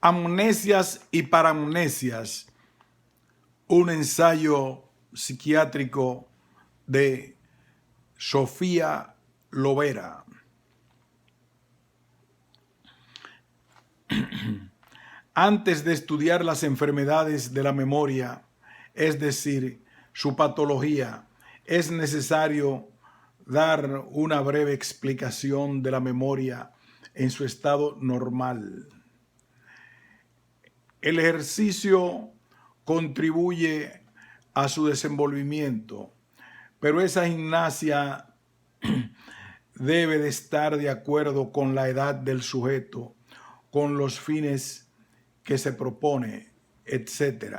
Amnesias y paramnesias, un ensayo psiquiátrico de Sofía Lovera. Antes de estudiar las enfermedades de la memoria, es decir, su patología, es necesario dar una breve explicación de la memoria en su estado normal. El ejercicio contribuye a su desenvolvimiento, pero esa gimnasia debe de estar de acuerdo con la edad del sujeto, con los fines que se propone, etc.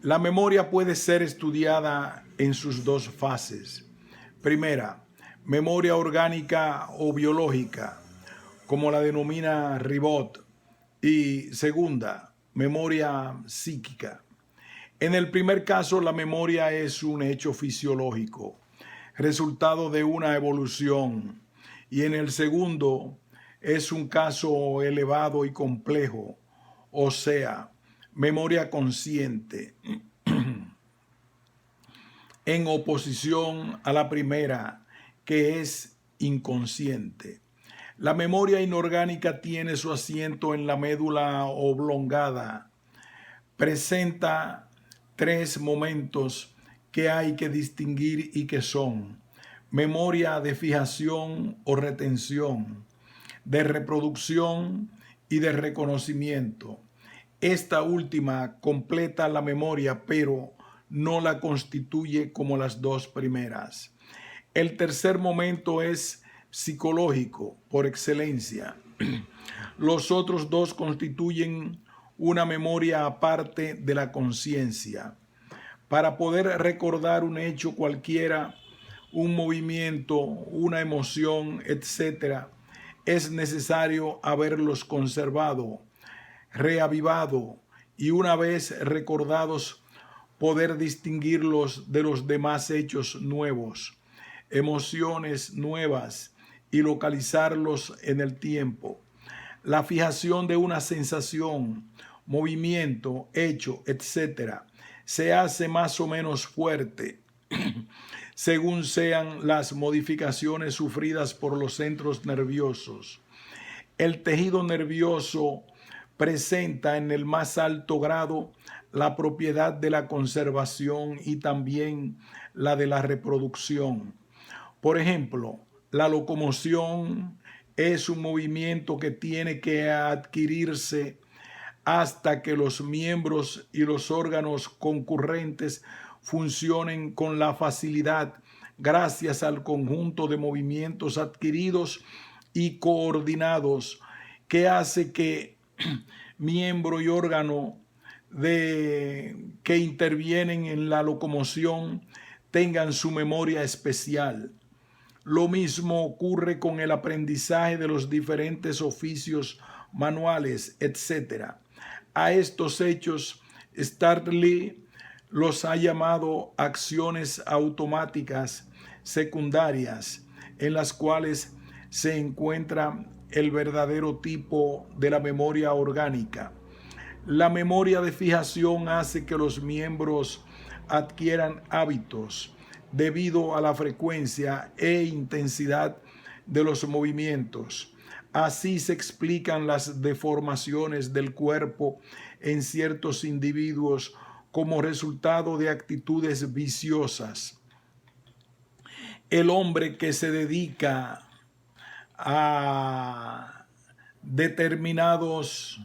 La memoria puede ser estudiada en sus dos fases. Primera, memoria orgánica o biológica, como la denomina Ribot, y segunda, memoria psíquica. En el primer caso, la memoria es un hecho fisiológico, resultado de una evolución, y en el segundo es un caso elevado y complejo, o sea, memoria consciente, en oposición a la primera, que es inconsciente. La memoria inorgánica tiene su asiento en la médula oblongada. Presenta tres momentos que hay que distinguir y que son memoria de fijación o retención, de reproducción y de reconocimiento. Esta última completa la memoria, pero no la constituye como las dos primeras. El tercer momento es psicológico por excelencia. Los otros dos constituyen una memoria aparte de la conciencia. Para poder recordar un hecho cualquiera, un movimiento, una emoción, etc., es necesario haberlos conservado, reavivado y una vez recordados poder distinguirlos de los demás hechos nuevos, emociones nuevas y localizarlos en el tiempo. La fijación de una sensación, movimiento, hecho, etc., se hace más o menos fuerte según sean las modificaciones sufridas por los centros nerviosos. El tejido nervioso presenta en el más alto grado la propiedad de la conservación y también la de la reproducción. Por ejemplo, la locomoción es un movimiento que tiene que adquirirse hasta que los miembros y los órganos concurrentes funcionen con la facilidad gracias al conjunto de movimientos adquiridos y coordinados que hace que miembro y órgano que intervienen en la locomoción tengan su memoria especial. Lo mismo ocurre con el aprendizaje de los diferentes oficios manuales, etc. A estos hechos, Starley los ha llamado acciones automáticas secundarias, en las cuales se encuentra el verdadero tipo de la memoria orgánica. La memoria de fijación hace que los miembros adquieran hábitos debido a la frecuencia e intensidad de los movimientos. Así se explican las deformaciones del cuerpo en ciertos individuos como resultado de actitudes viciosas. El hombre que se dedica a determinados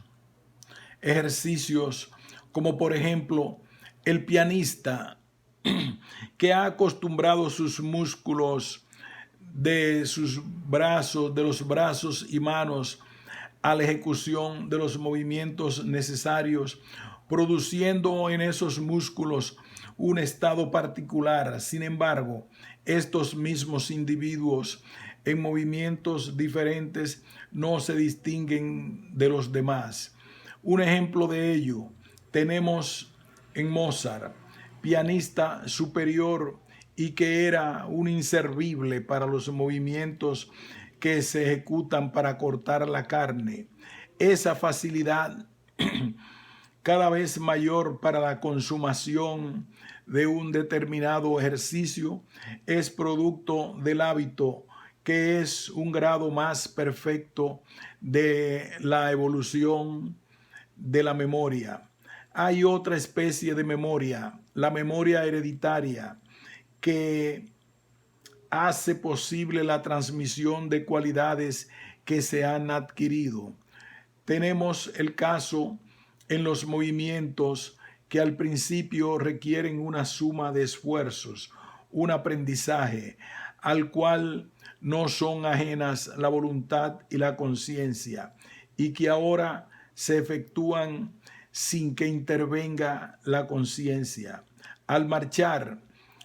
ejercicios, como por ejemplo el pianista que ha acostumbrado sus músculos de los brazos y manos a la ejecución de los movimientos necesarios, produciendo en esos músculos un estado particular. Sin embargo, estos mismos individuos en movimientos diferentes no se distinguen de los demás. Un ejemplo de ello tenemos en Mozart, pianista superior y que era un inservible para los movimientos que se ejecutan para cortar la carne. Esa facilidad cada vez mayor para la consumación de un determinado ejercicio es producto del hábito, que es un grado más perfecto de la evolución de la memoria. Hay otra especie de memoria, la memoria hereditaria, que hace posible la transmisión de cualidades que se han adquirido. Tenemos el caso en los movimientos que al principio requieren una suma de esfuerzos, un aprendizaje al cual no son ajenas la voluntad y la conciencia, y que ahora se efectúan sin que intervenga la conciencia. Al marchar,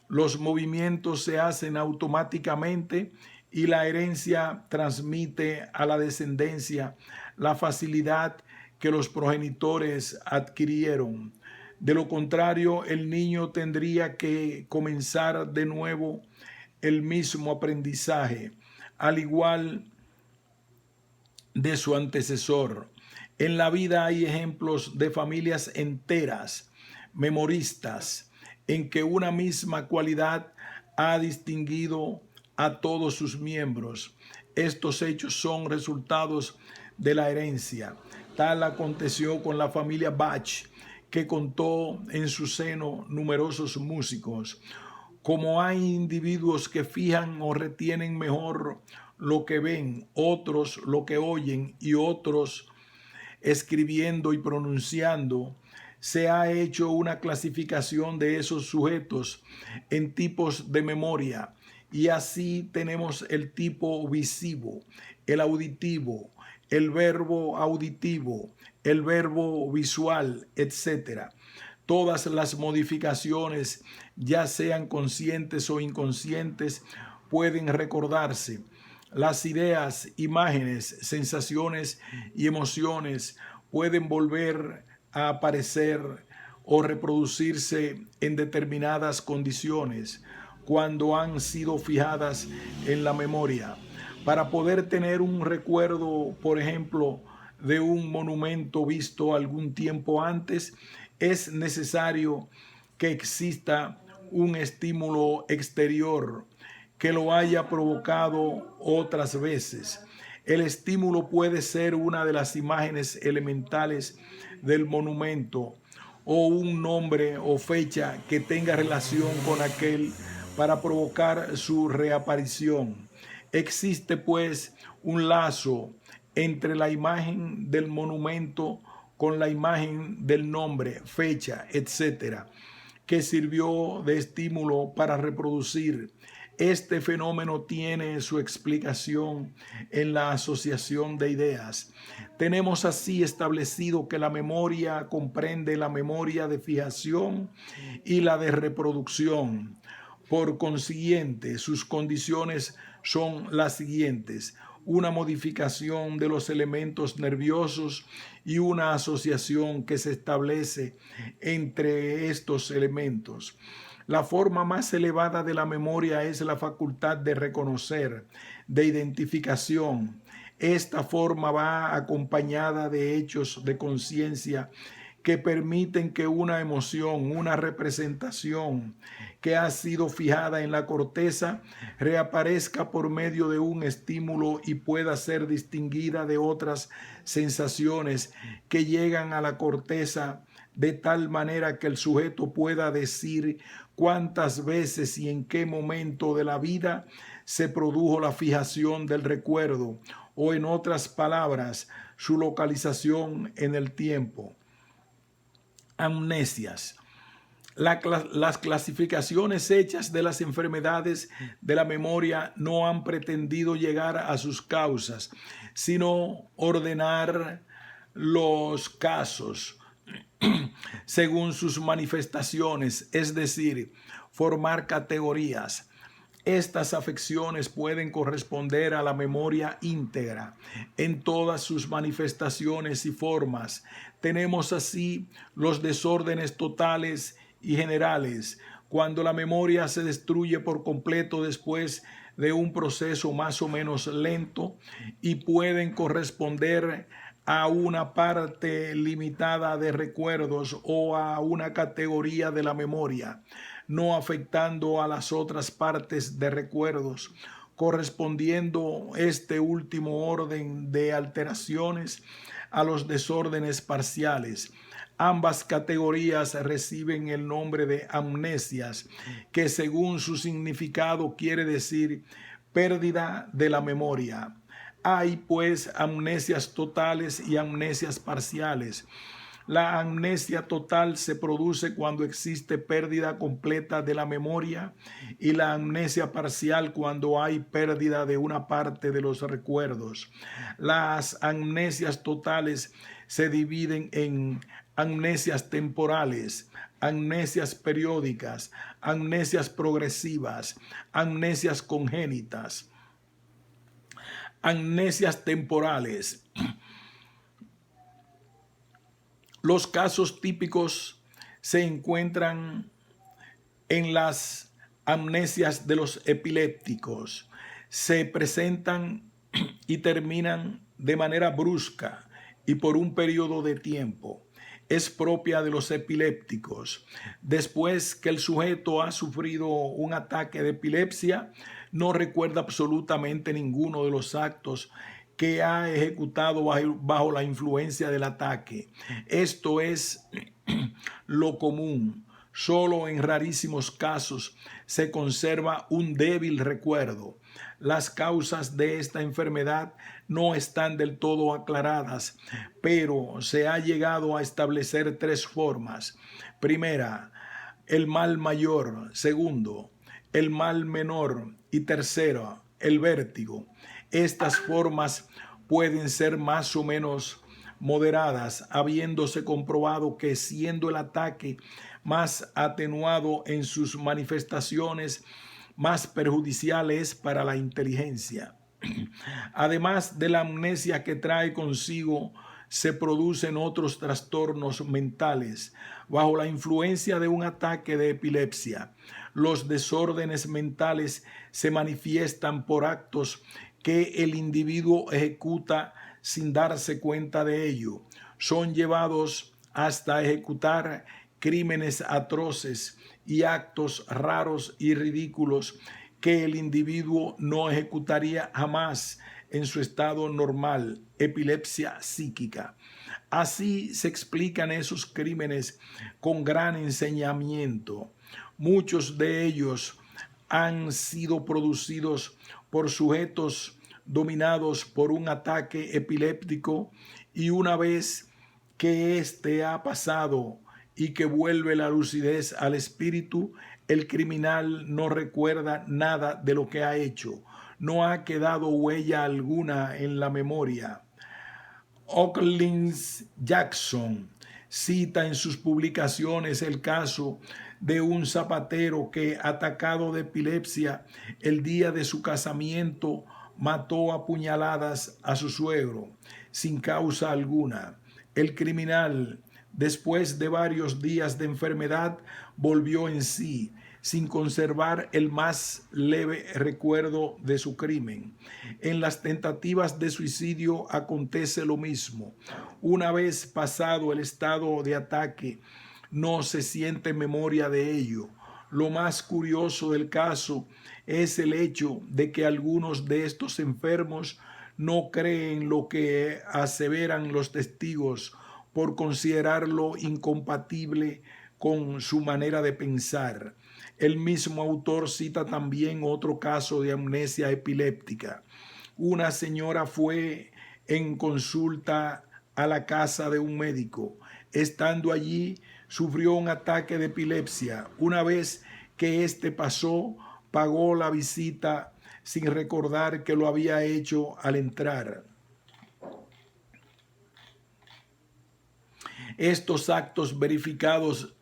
los movimientos se hacen automáticamente y la herencia transmite a la descendencia la facilidad que los progenitores adquirieron. De lo contrario, el niño tendría que comenzar de nuevo el mismo aprendizaje, al igual de su antecesor. En la vida hay ejemplos de familias enteras, memoristas, en que una misma cualidad ha distinguido a todos sus miembros. Estos hechos son resultados de la herencia. Tal aconteció con la familia Bach, que contó en su seno numerosos músicos. Como hay individuos que fijan o retienen mejor lo que ven, otros lo que oyen y otros escribiendo y pronunciando, se ha hecho una clasificación de esos sujetos en tipos de memoria. Y así tenemos el tipo visivo, el auditivo, el verbo auditivo, el verbo visual, etc. Todas las modificaciones, ya sean conscientes o inconscientes, pueden recordarse. Las ideas, imágenes, sensaciones y emociones pueden volver a aparecer o reproducirse en determinadas condiciones cuando han sido fijadas en la memoria. Para poder tener un recuerdo, por ejemplo, de un monumento visto algún tiempo antes, es necesario que exista un estímulo exterior que lo haya provocado otras veces. El estímulo puede ser una de las imágenes elementales del monumento o un nombre o fecha que tenga relación con aquel para provocar su reaparición. Existe pues un lazo entre la imagen del monumento con la imagen del nombre, fecha, etcétera, que sirvió de estímulo para reproducir. Este fenómeno tiene su explicación en la asociación de ideas. Tenemos así establecido que la memoria comprende la memoria de fijación y la de reproducción. Por consiguiente, sus condiciones son las siguientes: una modificación de los elementos nerviosos y una asociación que se establece entre estos elementos. La forma más elevada de la memoria es la facultad de reconocer, de identificación. Esta forma va acompañada de hechos de conciencia que permiten que una emoción, una representación que ha sido fijada en la corteza reaparezca por medio de un estímulo y pueda ser distinguida de otras sensaciones que llegan a la corteza, de tal manera que el sujeto pueda decir cuántas veces y en qué momento de la vida se produjo la fijación del recuerdo, o en otras palabras, su localización en el tiempo. Amnesias. Las clasificaciones hechas de las enfermedades de la memoria no han pretendido llegar a sus causas, sino ordenar los casos según sus manifestaciones, es decir, formar categorías. Estas afecciones pueden corresponder a la memoria íntegra en todas sus manifestaciones y formas. Tenemos así los desórdenes totales y generales, cuando la memoria se destruye por completo después de un proceso más o menos lento, y pueden corresponder a una parte limitada de recuerdos o a una categoría de la memoria, no afectando a las otras partes de recuerdos, correspondiendo este último orden de alteraciones a los desórdenes parciales. Ambas categorías reciben el nombre de amnesias, que según su significado quiere decir pérdida de la memoria. Hay pues amnesias totales y amnesias parciales. La amnesia total se produce cuando existe pérdida completa de la memoria y la amnesia parcial cuando hay pérdida de una parte de los recuerdos. Las amnesias totales se dividen en amnesias temporales, amnesias periódicas, amnesias progresivas, amnesias congénitas. Amnesias temporales. Los casos típicos se encuentran en las amnesias de los epilépticos. Se presentan y terminan de manera brusca y por un periodo de tiempo. Es propia de los epilépticos. Después que el sujeto ha sufrido un ataque de epilepsia, no recuerda absolutamente ninguno de los actos que ha ejecutado bajo la influencia del ataque. Esto es lo común. Solo en rarísimos casos se conserva un débil recuerdo. Las causas de esta enfermedad no están del todo aclaradas, pero se ha llegado a establecer tres formas. Primera, el mal mayor. Segundo, el mal menor. Y tercero, el vértigo. Estas formas pueden ser más o menos moderadas, habiéndose comprobado que siendo el ataque más atenuado en sus manifestaciones, más perjudicial es para la inteligencia. Además de la amnesia que trae consigo, se producen otros trastornos mentales bajo la influencia de un ataque de epilepsia. Los desórdenes mentales se manifiestan por actos que el individuo ejecuta sin darse cuenta de ello. Son llevados hasta ejecutar crímenes atroces y actos raros y ridículos que el individuo no ejecutaría jamás en su estado normal, epilepsia psíquica. Así se explican esos crímenes con gran ensañamiento. Muchos de ellos han sido producidos por sujetos dominados por un ataque epiléptico y una vez que éste ha pasado y que vuelve la lucidez al espíritu, el criminal no recuerda nada de lo que ha hecho. No ha quedado huella alguna en la memoria. Ockling Jackson cita en sus publicaciones el caso de un zapatero que, atacado de epilepsia, el día de su casamiento mató a puñaladas a su suegro sin causa alguna. El criminal, después de varios días de enfermedad, volvió en sí, sin conservar el más leve recuerdo de su crimen. En las tentativas de suicidio acontece lo mismo. Una vez pasado el estado de ataque, no se siente memoria de ello. Lo más curioso del caso es el hecho de que algunos de estos enfermos no creen lo que aseveran los testigos por considerarlo incompatible con su manera de pensar. El mismo autor cita también otro caso de amnesia epiléptica. Una señora fue en consulta a la casa de un médico. Estando allí, sufrió un ataque de epilepsia. Una vez que éste pasó, pagó la visita sin recordar que lo había hecho al entrar. Estos actos verificados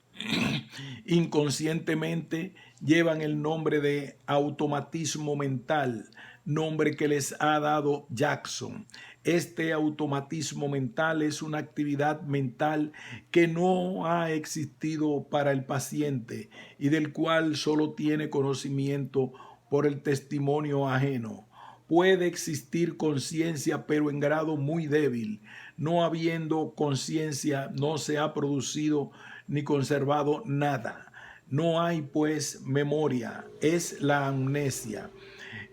inconscientemente llevan el nombre de automatismo mental, nombre que les ha dado Jackson. Este automatismo mental es una actividad mental que no ha existido para el paciente y del cual solo tiene conocimiento por el testimonio ajeno. Puede existir conciencia, pero en grado muy débil. No habiendo conciencia, no se ha producido ni conservado nada. No hay pues memoria, es la amnesia.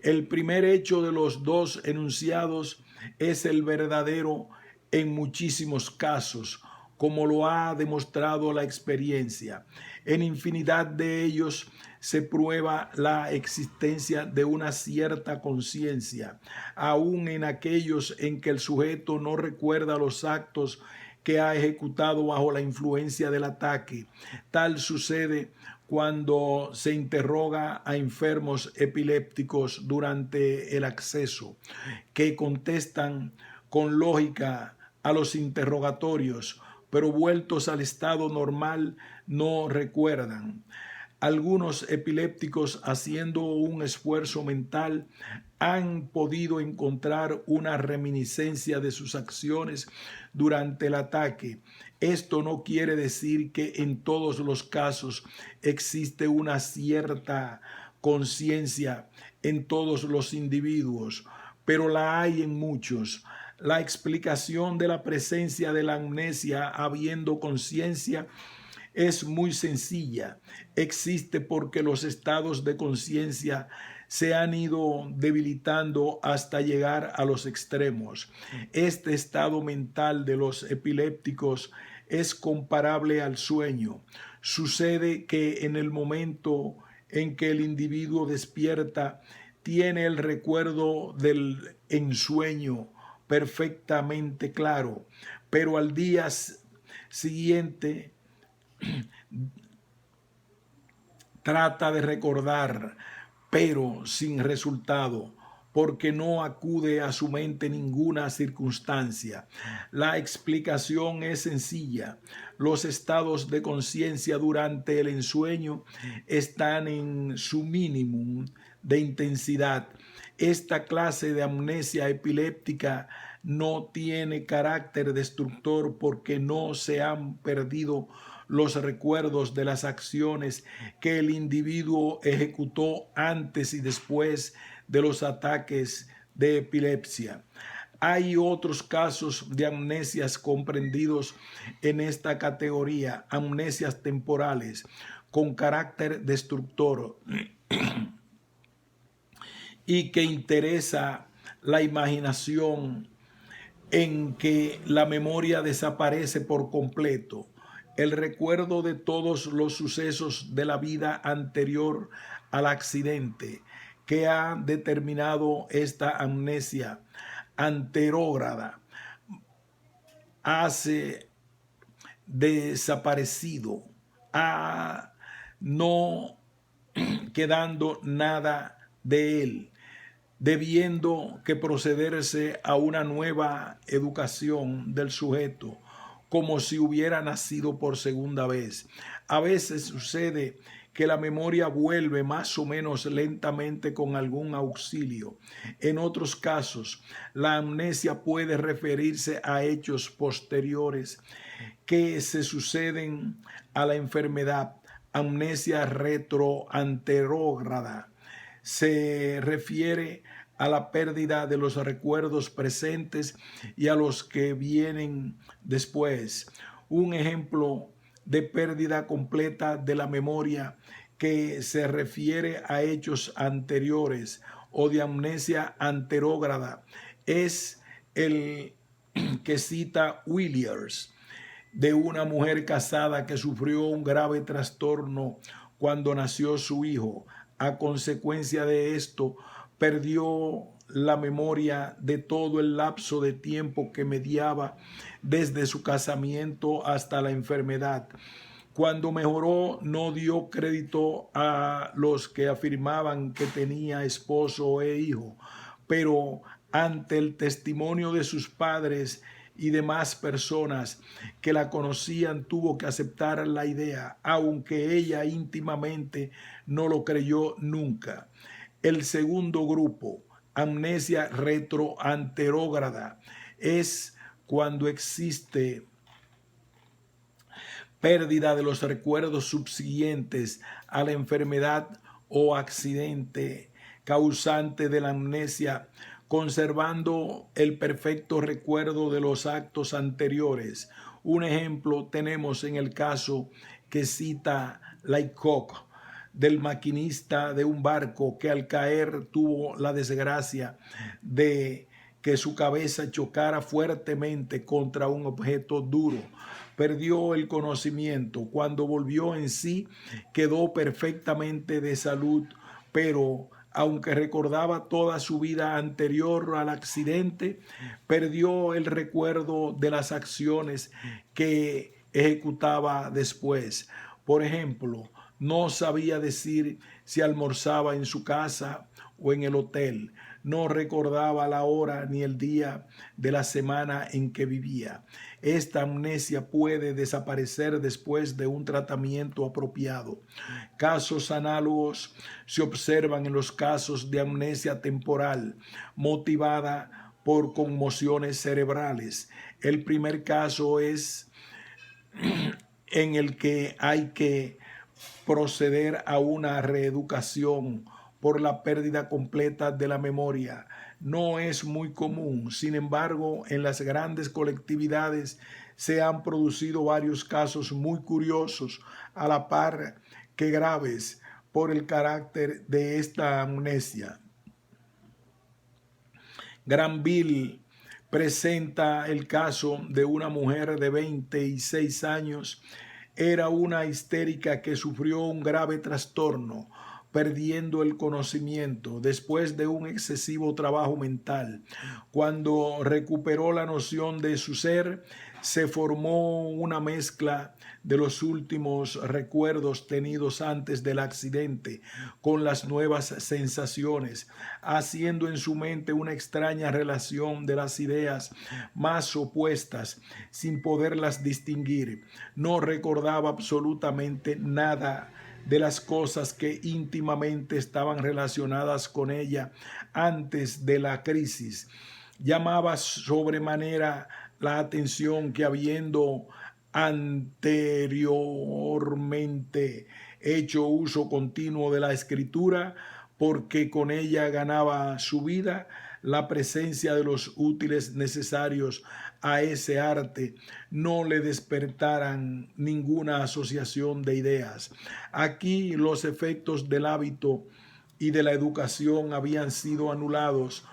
El primer hecho de los dos enunciados es el verdadero en muchísimos casos, como lo ha demostrado la experiencia. En infinidad de ellos se prueba la existencia de una cierta conciencia, aun en aquellos en que el sujeto no recuerda los actos que ha ejecutado bajo la influencia del ataque. Tal sucede cuando se interroga a enfermos epilépticos durante el acceso, que contestan con lógica a los interrogatorios, pero vueltos al estado normal no recuerdan. Algunos epilépticos, haciendo un esfuerzo mental, han podido encontrar una reminiscencia de sus acciones durante el ataque. Esto no quiere decir que en todos los casos existe una cierta conciencia en todos los individuos, pero la hay en muchos. La explicación de la presencia de la amnesia habiendo conciencia es muy sencilla. Existe porque los estados de conciencia se han ido debilitando hasta llegar a los extremos. Este estado mental de los epilépticos es comparable al sueño. Sucede que en el momento en que el individuo despierta, tiene el recuerdo del ensueño perfectamente claro, pero al día siguiente trata de recordar, pero sin resultado, porque no acude a su mente ninguna circunstancia. La explicación es sencilla. Los estados de conciencia durante el ensueño están en su mínimo de intensidad. Esta clase de amnesia epiléptica no tiene carácter destructor porque no se han perdido los recuerdos de las acciones que el individuo ejecutó antes y después de los ataques de epilepsia. Hay otros casos de amnesias comprendidos en esta categoría, amnesias temporales con carácter destructor y que interesa la imaginación, en que la memoria desaparece por completo. El recuerdo de todos los sucesos de la vida anterior al accidente que ha determinado esta amnesia anterógrada hace desaparecido, no quedando nada de él, debiendo que procederse a una nueva educación del sujeto, como si hubiera nacido por segunda vez. A veces sucede que la memoria vuelve más o menos lentamente con algún auxilio. En otros casos, la amnesia puede referirse a hechos posteriores que se suceden a la enfermedad. Amnesia retroanterógrada se refiere a la pérdida de los recuerdos presentes y a los que vienen después. Un ejemplo de pérdida completa de la memoria que se refiere a hechos anteriores o de amnesia anterógrada es el que cita Williams, de una mujer casada que sufrió un grave trastorno cuando nació su hijo. A consecuencia de esto, perdió la memoria de todo el lapso de tiempo que mediaba desde su casamiento hasta la enfermedad. Cuando mejoró, no dio crédito a los que afirmaban que tenía esposo e hijo, pero ante el testimonio de sus padres y demás personas que la conocían, tuvo que aceptar la idea, aunque ella íntimamente no lo creyó nunca. El segundo grupo, amnesia retroanterógrada, es cuando existe pérdida de los recuerdos subsiguientes a la enfermedad o accidente causante de la amnesia, conservando el perfecto recuerdo de los actos anteriores. Un ejemplo tenemos en el caso que cita Laycock, del maquinista de un barco que al caer tuvo la desgracia de que su cabeza chocara fuertemente contra un objeto duro. Perdió el conocimiento. Cuando volvió en sí, quedó perfectamente de salud, pero aunque recordaba toda su vida anterior al accidente, perdió el recuerdo de las acciones que ejecutaba después. Por ejemplo, no sabía decir si almorzaba en su casa o en el hotel. No recordaba la hora ni el día de la semana en que vivía. Esta amnesia puede desaparecer después de un tratamiento apropiado. Casos análogos se observan en los casos de amnesia temporal motivada por conmociones cerebrales. El primer caso es en el que hay que proceder a una reeducación por la pérdida completa de la memoria. No es muy común. Sin embargo, en las grandes colectividades se han producido varios casos muy curiosos, a la par que graves, por el carácter de esta amnesia. Granville presenta el caso de una mujer de 26 años. Era una histérica que sufrió un grave trastorno, perdiendo el conocimiento después de un excesivo trabajo mental. Cuando recuperó la noción de su ser, se formó una mezcla de los últimos recuerdos tenidos antes del accidente con las nuevas sensaciones, haciendo en su mente una extraña relación de las ideas más opuestas sin poderlas distinguir. No recordaba absolutamente nada de las cosas que íntimamente estaban relacionadas con ella antes de la crisis. Llamaba sobremanera la atención que, habiendo anteriormente hecho uso continuo de la escritura, porque con ella ganaba su vida, la presencia de los útiles necesarios a ese arte no le despertaran ninguna asociación de ideas. Aquí los efectos del hábito y de la educación habían sido anulados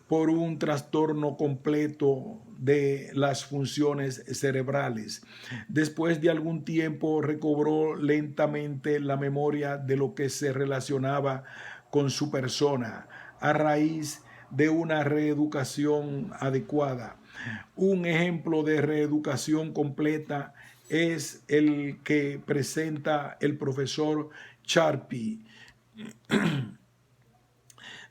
por un trastorno completo de las funciones cerebrales. Después de algún tiempo recobró lentamente la memoria de lo que se relacionaba con su persona a raíz de una reeducación adecuada. Un ejemplo de reeducación completa es el que presenta el profesor Charpy,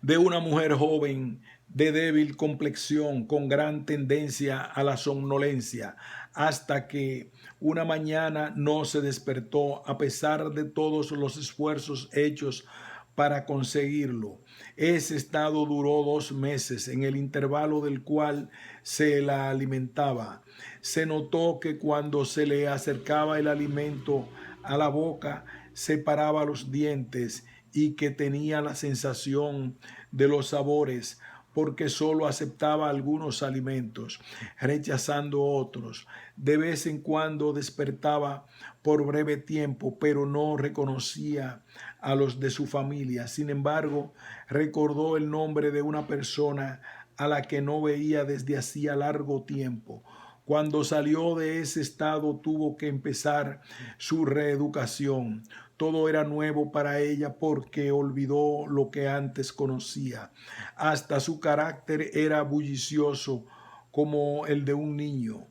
de una mujer joven de débil complexión con gran tendencia a la somnolencia, hasta que una mañana no se despertó a pesar de todos los esfuerzos hechos para conseguirlo. Ese estado duró 2 meses, en el intervalo del cual se la alimentaba. Se notó que cuando se le acercaba el alimento a la boca, separaba los dientes y que tenía la sensación de los sabores, porque solo aceptaba algunos alimentos, rechazando otros. De vez en cuando despertaba por breve tiempo, pero no reconocía a los de su familia. Sin embargo, recordó el nombre de una persona a la que no veía desde hacía largo tiempo. Cuando salió de ese estado, tuvo que empezar su reeducación. Todo era nuevo para ella porque olvidó lo que antes conocía. Hasta su carácter era bullicioso como el de un niño.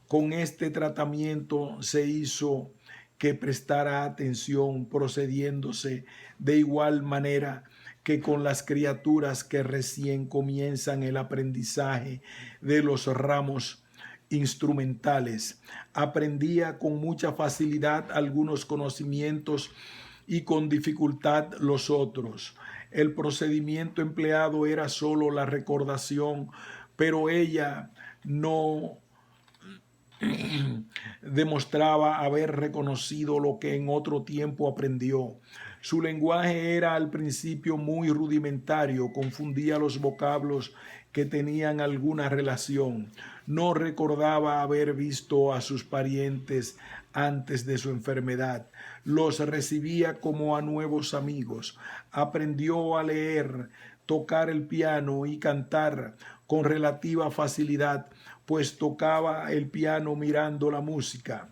Con este tratamiento se hizo que prestara atención, procediéndose de igual manera que con las criaturas que recién comienzan el aprendizaje de los ramos instrumentales. Aprendía con mucha facilidad algunos conocimientos y con dificultad los otros. El procedimiento empleado era solo la recordación, pero ella no demostraba haber reconocido lo que en otro tiempo aprendió. Su lenguaje era al principio muy rudimentario, confundía los vocablos que tenían alguna relación. No recordaba haber visto a sus parientes antes de su enfermedad. Los recibía como a nuevos amigos. Aprendió a leer, tocar el piano y cantar con relativa facilidad, pues tocaba el piano mirando la música.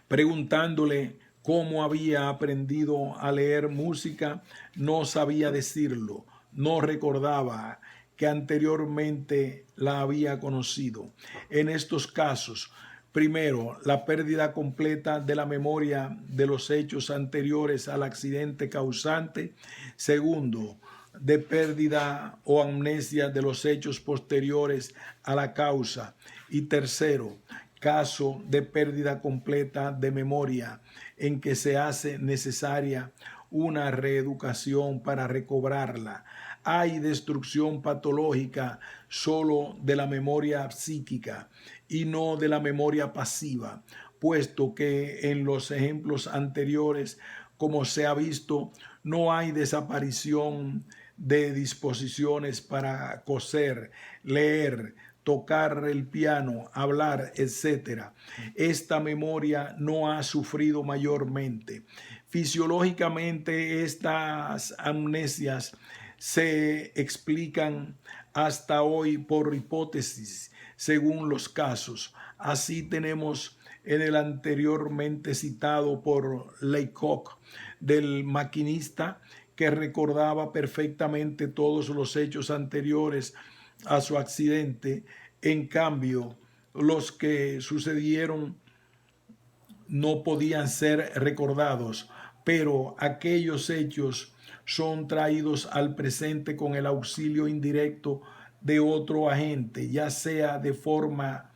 Preguntándole cómo había aprendido a leer música, no sabía decirlo, no recordaba que anteriormente la había conocido. En estos casos, primero, la pérdida completa de la memoria de los hechos anteriores al accidente causante. Segundo, de pérdida o amnesia de los hechos posteriores a la causa. Y tercero, caso de pérdida completa de memoria en que se hace necesaria una reeducación para recobrarla. Hay destrucción patológica solo de la memoria psíquica y no de la memoria pasiva, puesto que en los ejemplos anteriores, como se ha visto, no hay desaparición de disposiciones para coser, leer, tocar el piano, hablar, etc. Esta memoria no ha sufrido mayormente. Fisiológicamente, estas amnesias se explican hasta hoy por hipótesis, según los casos. Así tenemos en el anteriormente citado por Laycock del maquinista, que recordaba perfectamente todos los hechos anteriores a su accidente. En cambio, los que sucedieron no podían ser recordados, pero aquellos hechos son traídos al presente con el auxilio indirecto de otro agente, ya sea de forma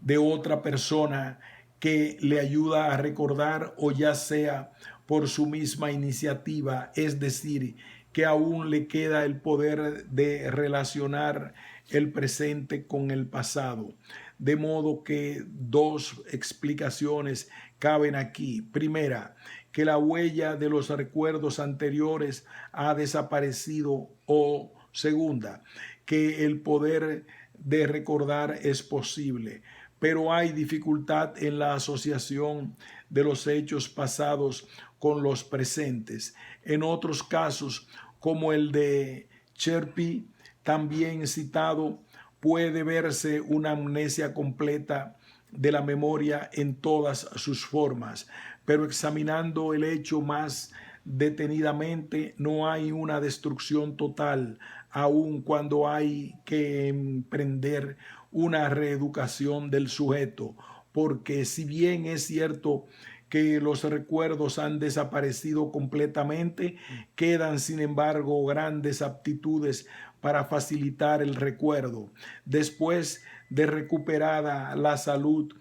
de otra persona que le ayuda a recordar o ya sea por su misma iniciativa, es decir, que aún le queda el poder de relacionar el presente con el pasado. De modo que dos explicaciones caben aquí. Primera, que la huella de los recuerdos anteriores ha desaparecido, o segunda, que el poder de recordar es posible, pero hay dificultad en la asociación de los hechos pasados con los presentes. En otros casos, como el de Cherpi, también citado, puede verse una amnesia completa de la memoria en todas sus formas, pero examinando el hecho más detenidamente, no hay una destrucción total, aun cuando hay que emprender una reeducación del sujeto, porque si bien es cierto que los recuerdos han desaparecido completamente, quedan sin embargo grandes aptitudes para facilitar el recuerdo. Después de recuperada la salud,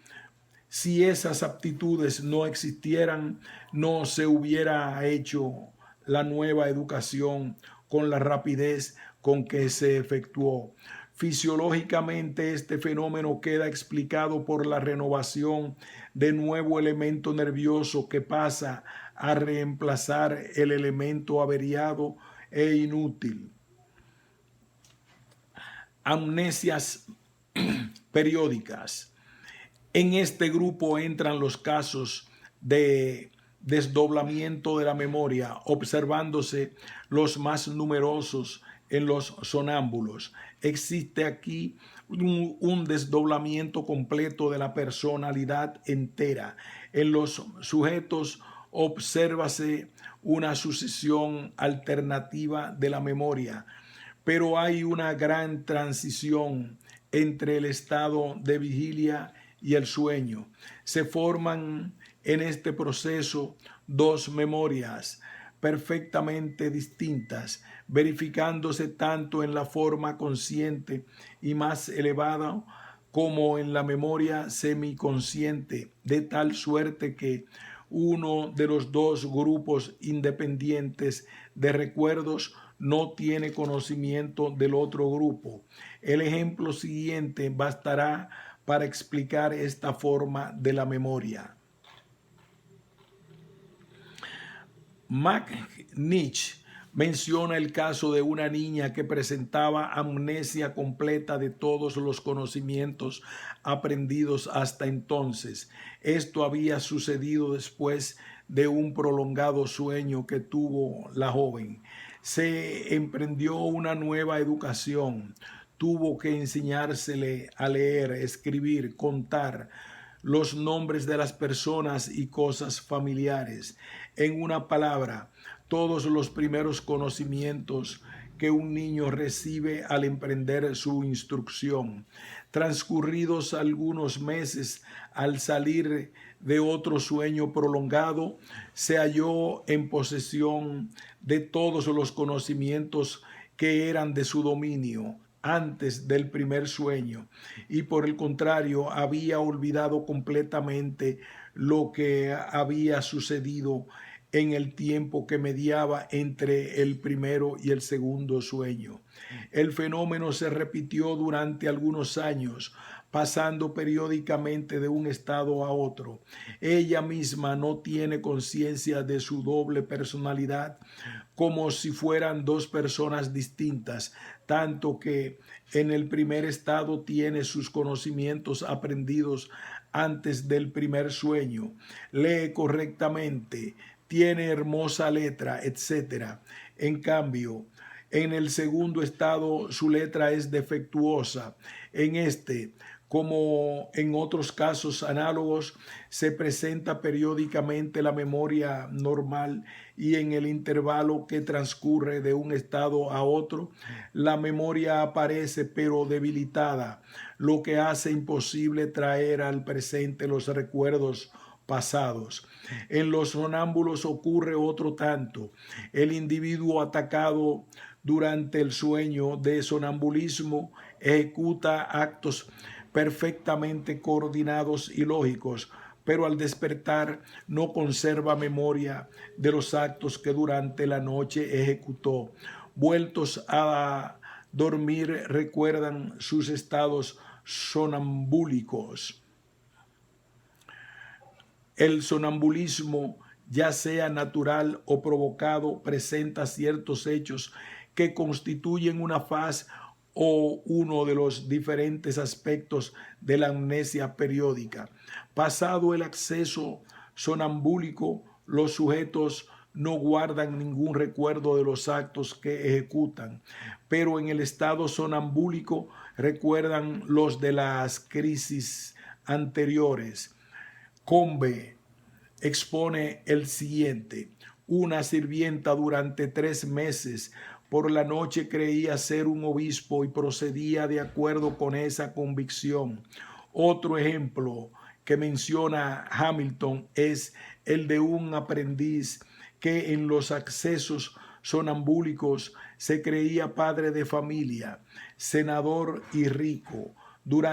si esas aptitudes no existieran, no se hubiera hecho la nueva educación con la rapidez con que se efectuó. Fisiológicamente, este fenómeno queda explicado por la renovación de nuevo elemento nervioso que pasa a reemplazar el elemento averiado e inútil. Amnesias periódicas. En este grupo entran los casos de desdoblamiento de la memoria, observándose los más numerosos en los sonámbulos. Existe aquí un desdoblamiento completo de la personalidad entera. En los sujetos obsérvase una sucesión alternativa de la memoria, pero hay una gran transición entre el estado de vigilia y el sueño. Se forman en este proceso dos memorias perfectamente distintas, verificándose tanto en la forma consciente y más elevada como en la memoria semiconsciente, de tal suerte que uno de los dos grupos independientes de recuerdos no tiene conocimiento del otro grupo. El ejemplo siguiente bastará para explicar esta forma de la memoria. McNish Menciona el caso de una niña que presentaba amnesia completa de todos los conocimientos aprendidos hasta entonces. Esto había sucedido después de un prolongado sueño que tuvo la joven. Se emprendió una nueva educación. Tuvo que enseñársele a leer, escribir, contar los nombres de las personas y cosas familiares. En una palabra, todos los primeros conocimientos que un niño recibe al emprender su instrucción. Transcurridos algunos meses, al salir de otro sueño prolongado, se halló en posesión de todos los conocimientos que eran de su dominio antes del primer sueño, y por el contrario había olvidado completamente lo que había sucedido en el tiempo que mediaba entre el primero y el segundo sueño. El fenómeno se repitió durante algunos años, pasando periódicamente de un estado a otro. Ella misma no tiene conciencia de su doble personalidad, como si fueran dos personas distintas, tanto que en el primer estado tiene sus conocimientos aprendidos antes del primer sueño, lee correctamente, tiene hermosa letra, etc. En cambio, en el segundo estado su letra es defectuosa. En este, como en otros casos análogos, se presenta periódicamente la memoria normal, y en el intervalo que transcurre de un estado a otro, la memoria aparece pero debilitada, lo que hace imposible traer al presente los recuerdos pasados. En los sonámbulos ocurre otro tanto. El individuo atacado durante el sueño de sonambulismo ejecuta actos perfectamente coordinados y lógicos, pero al despertar no conserva memoria de los actos que durante la noche ejecutó. Vueltos a dormir, recuerdan sus estados sonambúlicos. El sonambulismo, ya sea natural o provocado, presenta ciertos hechos que constituyen una faz o uno de los diferentes aspectos de la amnesia periódica. Pasado el acceso sonambúlico, los sujetos no guardan ningún recuerdo de los actos que ejecutan, pero en el estado sonambúlico recuerdan los de las crisis anteriores. Combe expone el siguiente: una sirvienta durante 3 meses por la noche creía ser un obispo y procedía de acuerdo con esa convicción. Otro ejemplo que menciona Hamilton es el de un aprendiz que en los accesos sonambúlicos se creía padre de familia, senador y rico. Durante